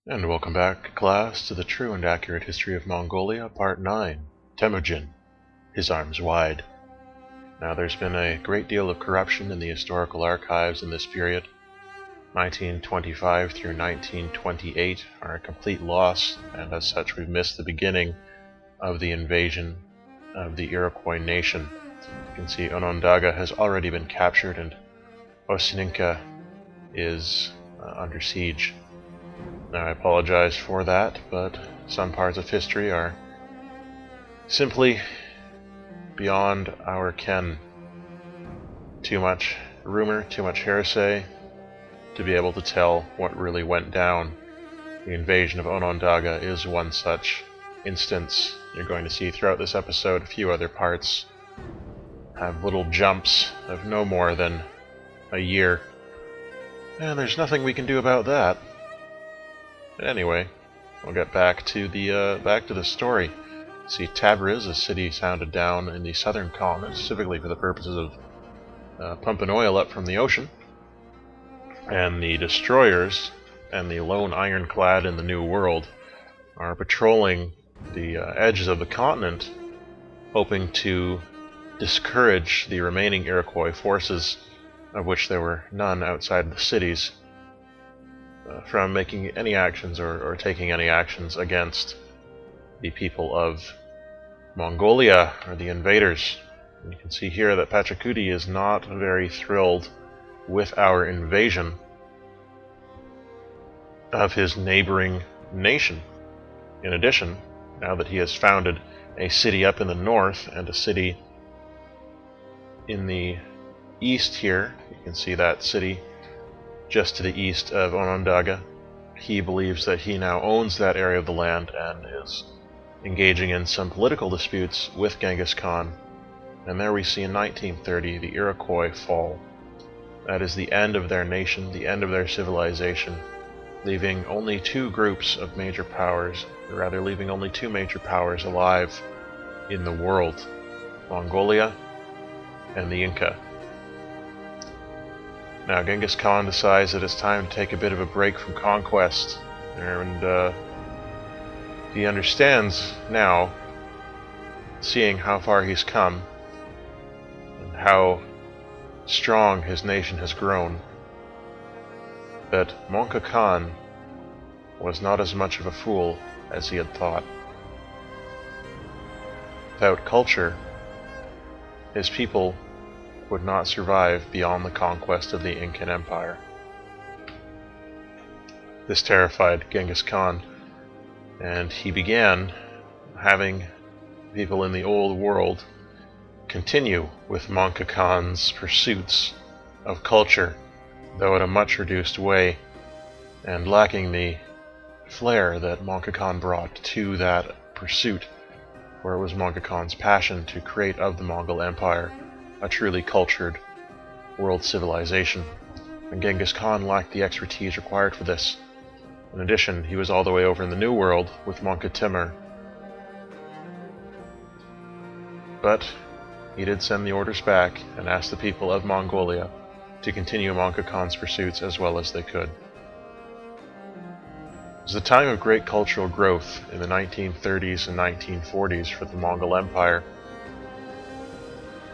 And welcome back, class, to the True and Accurate History of Mongolia, Part 9, Temujin, His Arms Wide. Now, there's been a great deal of corruption in the historical archives in this period. 1925 through 1928 are a complete loss, and as such we've missed the beginning of the invasion of the Iroquois nation. You can see Onondaga has already been captured, and Inca is under siege. Now, I apologize for that, but some parts of history are simply beyond our ken. Too much rumor, too much hearsay to be able to tell what really went down. The invasion of Onondaga is one such instance. You're going to see throughout this episode a few other parts have little jumps of no more than a year. And there's nothing we can do about that. But anyway, we'll get back to the story. See, Tabriz, a city sounded down in the southern continent, specifically for the purposes of pumping oil up from the ocean. And the destroyers and the lone ironclad in the New World are patrolling the edges of the continent, hoping to discourage the remaining Iroquois forces, of which there were none outside the cities, from making any actions or taking any actions against the people of Mongolia, or the invaders. And you can see here that Pachacuti is not very thrilled with our invasion of his neighboring nation. In addition, now that he has founded a city up in the north and a city in the east here, you can see that city just to the east of Onondaga, he believes that he now owns that area of the land and is engaging in some political disputes with Genghis Khan. And there we see in 1930 the Iroquois fall. That is the end of their nation, the end of their civilization, leaving only two groups of major powers, or rather leaving only two major powers alive in the world: Mongolia and the Inca. Now, Genghis Khan decides that it's time to take a bit of a break from conquest, and he understands now, seeing how far he's come and how strong his nation has grown, that Mongol Khan was not as much of a fool as he had thought. Without culture, his people would not survive beyond the conquest of the Incan Empire. This terrified Genghis Khan, and he began having people in the old world continue with Mongol Khan's pursuits of culture, though in a much reduced way, and lacking the flair that Mongol Khan brought to that pursuit, where it was Mongol Khan's passion to create of the Mongol Empire a truly cultured world civilization, and Genghis Khan lacked the expertise required for this. In addition, he was all the way over in the New World with Mongol Timur, but he did send the orders back and asked the people of Mongolia to continue Mongol Khan's pursuits as well as they could. It was a time of great cultural growth in the 1930s and 1940s for the Mongol Empire,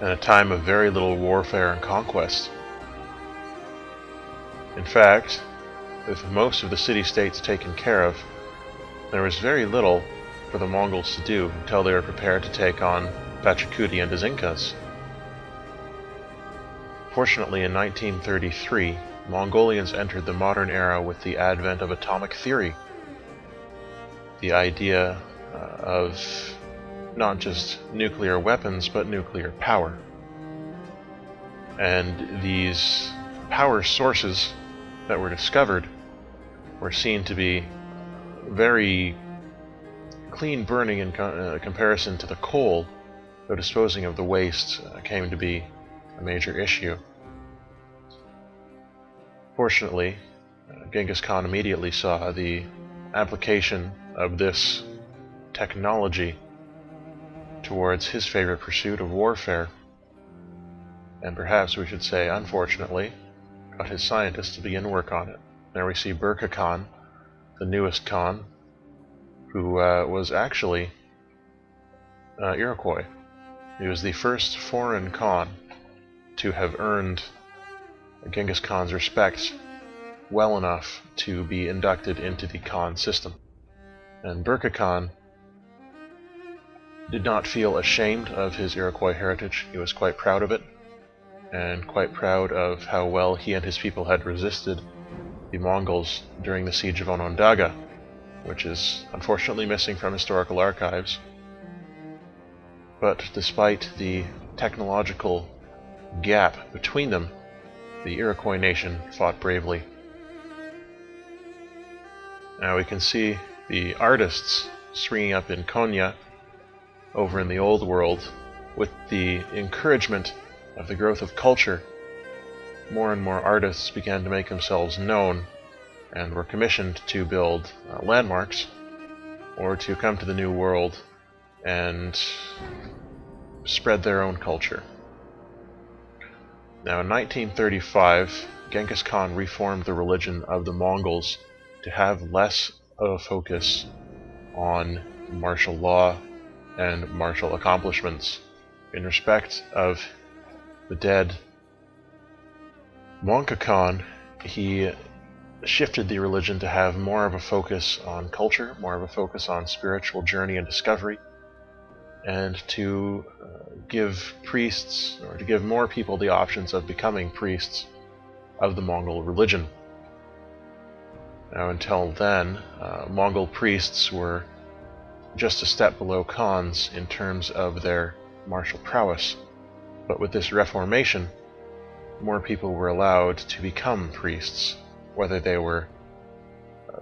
and a time of very little warfare and conquest. In fact, with most of the city-states taken care of, there was very little for the Mongols to do until they were prepared to take on Pachacuti and his Incas. Fortunately, in 1933, Mongolians entered the modern era with the advent of atomic theory. The idea of not just nuclear weapons, but nuclear power. And these power sources that were discovered were seen to be very clean burning in comparison to the coal, though disposing of the waste came to be a major issue. Fortunately, Genghis Khan immediately saw the application of this technology towards his favorite pursuit of warfare, and perhaps we should say, unfortunately, got his scientists to begin work on it. There we see Burqa Khan, the newest Khan, who was actually Iroquois. He was the first foreign Khan to have earned Genghis Khan's respect well enough to be inducted into the Khan system. And Burqa Khan did not feel ashamed of his Iroquois heritage. He was quite proud of it, and quite proud of how well he and his people had resisted the Mongols during the siege of Onondaga, which is unfortunately missing from historical archives. But despite the technological gap between them, the Iroquois nation fought bravely. Now we can see the artists springing up in Konya over in the Old World. With the encouragement of the growth of culture, more and more artists began to make themselves known and were commissioned to build landmarks or to come to the New World and spread their own culture. Now in 1935, Genghis Khan reformed the religion of the Mongols to have less of a focus on martial law and martial accomplishments. In respect of the dead Monka Khan, he shifted the religion to have more of a focus on culture, more of a focus on spiritual journey and discovery, and to give priests, or to give more people the options of becoming priests of the Mongol religion. Now until then, Mongol priests were just a step below Khans in terms of their martial prowess, but with this reformation, more people were allowed to become priests, whether they were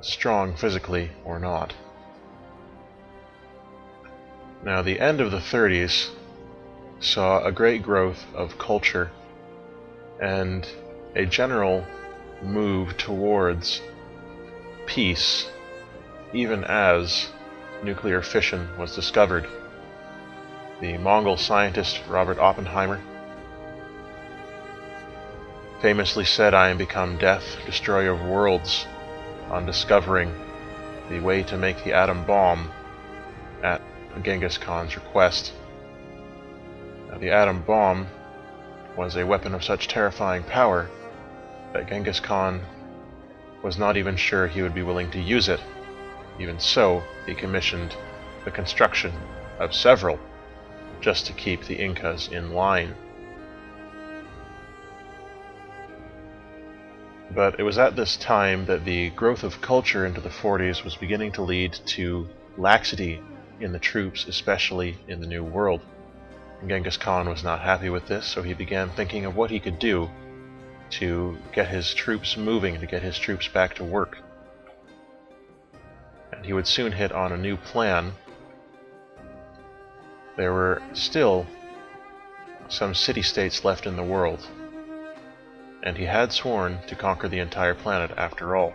strong physically or not. Now the end of the 30s saw a great growth of culture and a general move towards peace, even as nuclear fission was discovered. The Mongol scientist Robert Oppenheimer famously said, "I am become death, destroyer of worlds," on discovering the way to make the atom bomb at Genghis Khan's request. Now, the atom bomb was a weapon of such terrifying power that Genghis Khan was not even sure he would be willing to use it. Even so, he commissioned the construction of several just to keep the Incas in line. But it was at this time that the growth of culture into the 40s was beginning to lead to laxity in the troops, especially in the New World. And Genghis Khan was not happy with this, so he began thinking of what he could do to get his troops moving, to get his troops back to work. And he would soon hit on a new plan. There were still some city-states left in the world, and he had sworn to conquer the entire planet after all.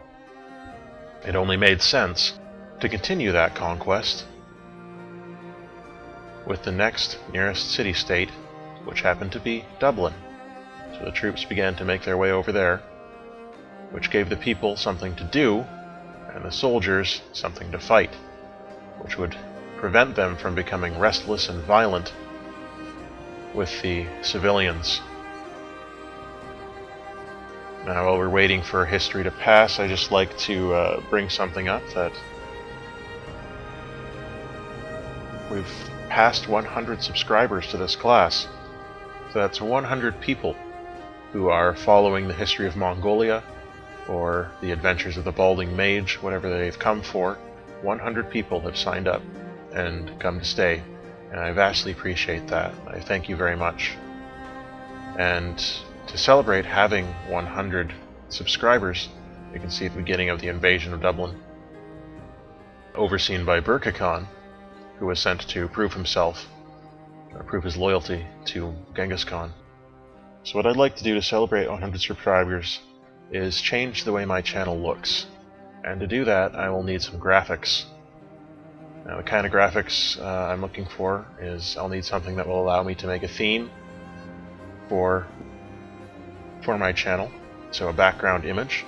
It only made sense to continue that conquest with the next nearest city-state, which happened to be Dublin. So the troops began to make their way over there, which gave the people something to do, and the soldiers something to fight, which would prevent them from becoming restless and violent with the civilians. Now, while we're waiting for history to pass, I just like to bring something up that we've passed 100 subscribers to this class. So that's 100 people who are following the history of Mongolia or the adventures of the Balding Mage, whatever they've come for. 100 people have signed up and come to stay, and I vastly appreciate that. I thank you very much. And to celebrate having 100 subscribers, you can see at the beginning of the invasion of Dublin, overseen by Burqa Khan, who was sent to prove himself, prove his loyalty to Genghis Khan. So what I'd like to do to celebrate 100 subscribers is change the way my channel looks. And to do that, I will need some graphics. Now, the kind of graphics I'm looking for is I'll need something that will allow me to make a theme for my channel, so a background image.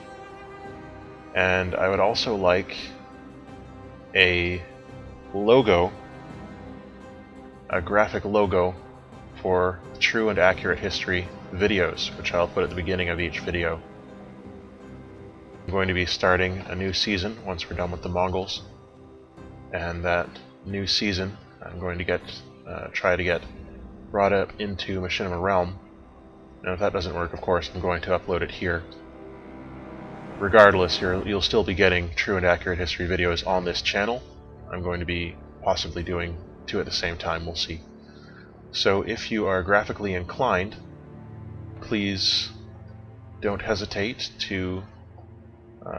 And I would also like a logo, a graphic logo for True and Accurate History videos, which I'll put at the beginning of each video. I'm going to be starting a new season once we're done with the Mongols, and that new season I'm going to try to get brought up into Machinima Realm, and if that doesn't work, of course, I'm going to upload it here. Regardless, you'll still be getting True and Accurate History videos on this channel. I'm going to be possibly doing two at the same time, we'll see. So if you are graphically inclined, please don't hesitate to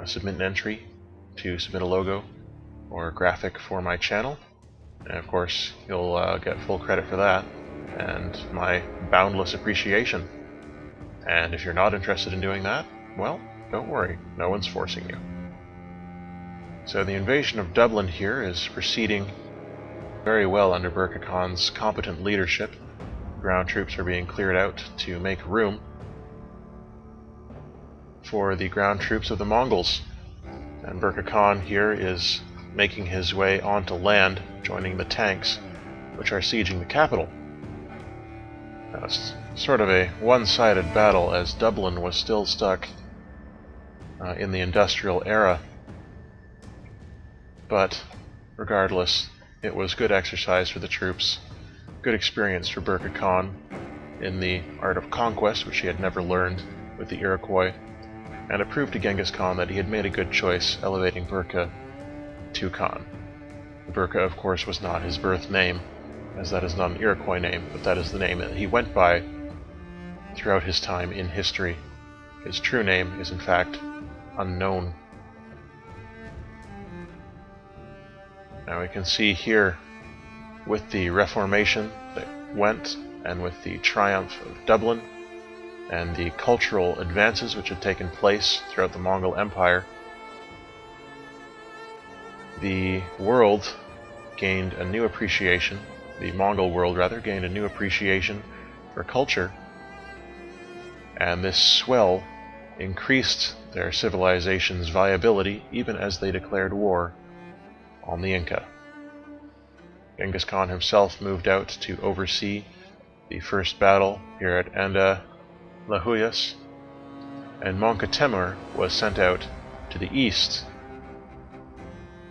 submit an entry to submit a logo or graphic for my channel. And of course, you'll get full credit for that and my boundless appreciation. And if you're not interested in doing that, well, don't worry, no one's forcing you. So the invasion of Dublin here is proceeding very well under Burqa Khan's competent leadership. Ground troops are being cleared out to make room for the ground troops of the Mongols. And Burqa Khan here is making his way onto land, joining the tanks, which are sieging the capital. Now, it's sort of a one-sided battle, as Dublin was still stuck in the industrial era. But regardless, it was good exercise for the troops, good experience for Burqa Khan in the art of conquest, which he had never learned with the Iroquois, and it proved to Genghis Khan that he had made a good choice elevating Burqa to Khan. Burqa, of course, was not his birth name, as that is not an Iroquois name, but that is the name that he went by throughout his time in history. His true name is in fact unknown. Now we can see here, with the Reformation that went, and with the triumph of Dublin, and the cultural advances which had taken place throughout the Mongol Empire, the world gained a new appreciation, the Mongol world rather, gained a new appreciation for culture, and this swell increased their civilization's viability even as they declared war on the Inca. Genghis Khan himself moved out to oversee the first battle here at Iroqouis, and Menka Temur was sent out to the east.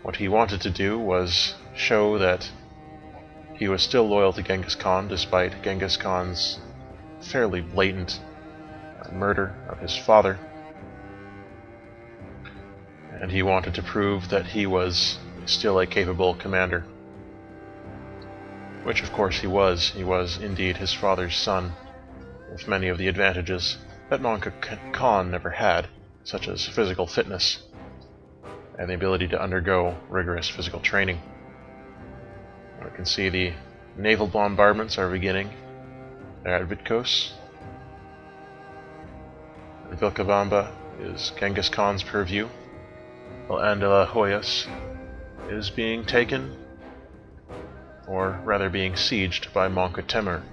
What he wanted to do was show that he was still loyal to Genghis Khan despite Genghis Khan's fairly blatant murder of his father, and he wanted to prove that he was still a capable commander, which of course he was. He was indeed his father's son, with many of the advantages that Menka Khan never had, such as physical fitness and the ability to undergo rigorous physical training. We can see the naval bombardments are beginning there at Vitkos. And Vilcabamba is Genghis Khan's purview, while Iroqouis is being taken, or rather being sieged, by Menka Temur.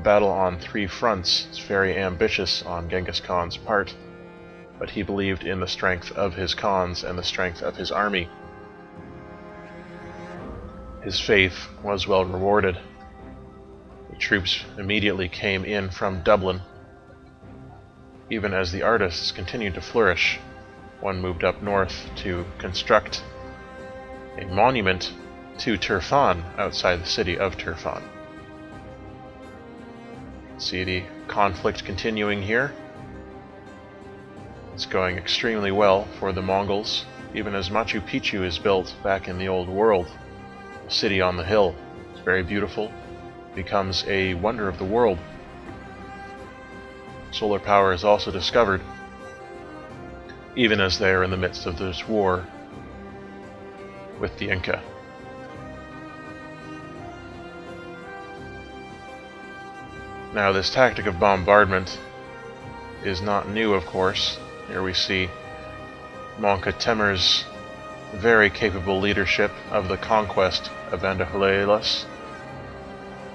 Battle on three fronts is very ambitious on Genghis Khan's part, but he believed in the strength of his Khans and the strength of his army. His faith was well rewarded. The troops immediately came in from Dublin. Even as the artists continued to flourish, one moved up north to construct a monument to Turfan outside the city of Turfan. See the conflict continuing here. It's going extremely well for the Mongols, even as Machu Picchu is built back in the old world. A city on the hill. It's very beautiful. Becomes a wonder of the world. Solar power is also discovered, even as they are in the midst of this war with the Inca. Now, this tactic of bombardment is not new, of course. Here we see Menka Temur's very capable leadership of the conquest of Iroqouis,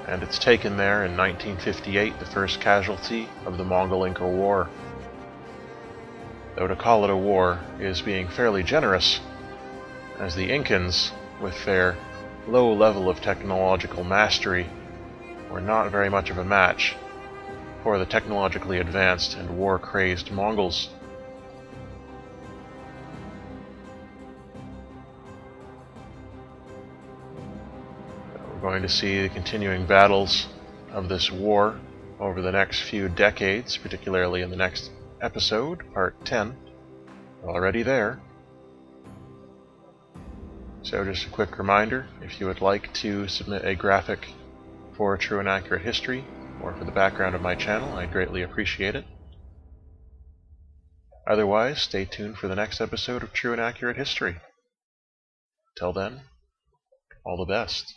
and it's taken there in 1958, the first casualty of the Mongol-Inca War. though to call it a war is being fairly generous, as the Incans, with their low level of technological mastery, were not very much of a match for the technologically advanced and war-crazed Mongols. We're going to see the continuing battles of this war over the next few decades, particularly in the next episode, part 10. We're already there. So just a quick reminder, if you would like to submit a graphic for True and Accurate History, or for the background of my channel, I'd greatly appreciate it. Otherwise, stay tuned for the next episode of True and Accurate History. Till then, all the best.